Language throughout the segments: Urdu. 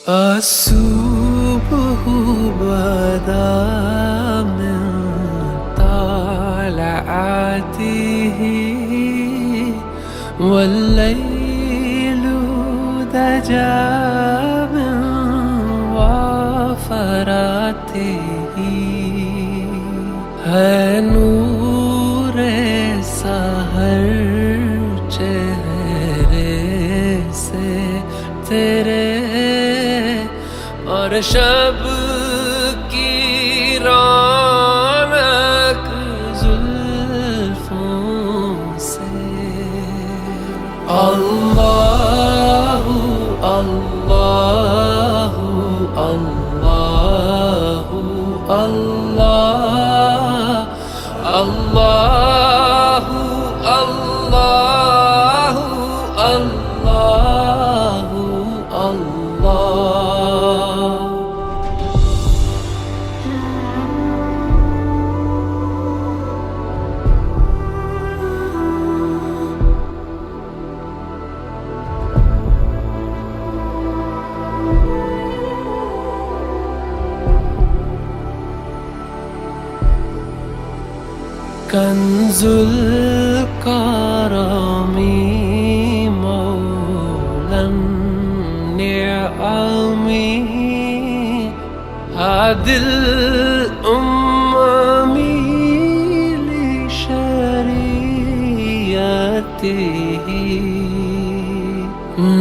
الصبح بدا من طلعته والليل دجا من وفراته ہے نور سحر چہرے سے تیرے اور شب کی رونق زلفوں سے اللہ اللہ اللہ اللہ اللہ اللہ اللہ اللہ کنز الکرم مولا النعم هادي الأمم لشریعته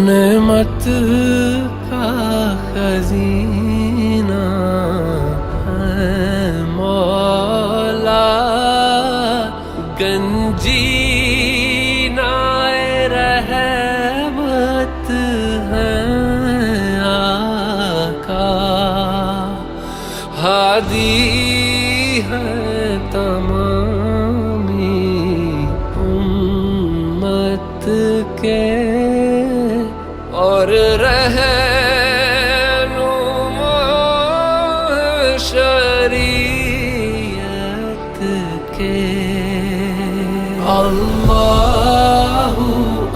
نعمت کا خزینہ ہے مولا گنجینہ رحمت ہے آقا ہادی ہے تمامی امت کے اور رہنما شریعت کے اللہ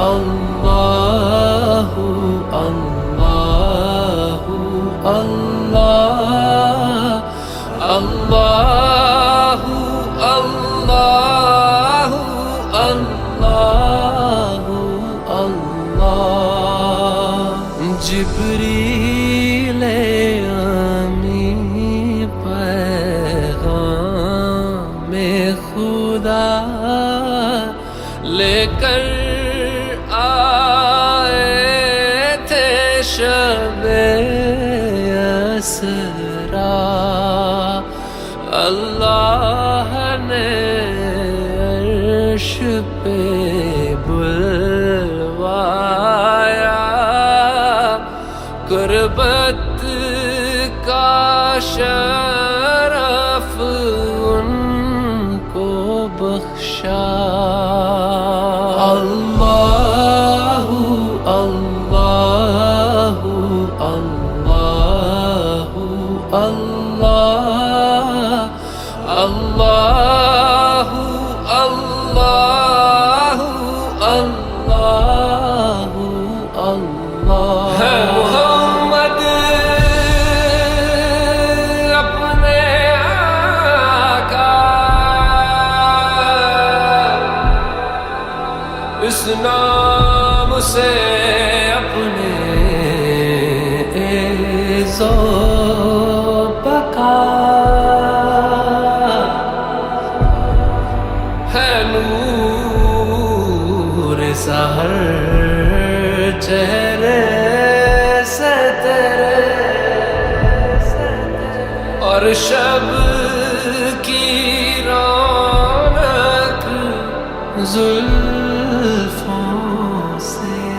اللہ اللہ اللہ اللہ اللہ اللہ اللہ جبریل امی پیغام خدا لے کر آئے تھے شب اسرا اللہ نے عرش پہ بلوایا قربت کا شرف ان کو بخشا اللہ اللہ اللہ اللہ اللہ اللہ اللہ اللہ ہے محمد اپنے آقا اس نام سے اپنے عز و بقا ہے نور سحر چہرے سے تیرے اور شب کی رونق زلفوں سے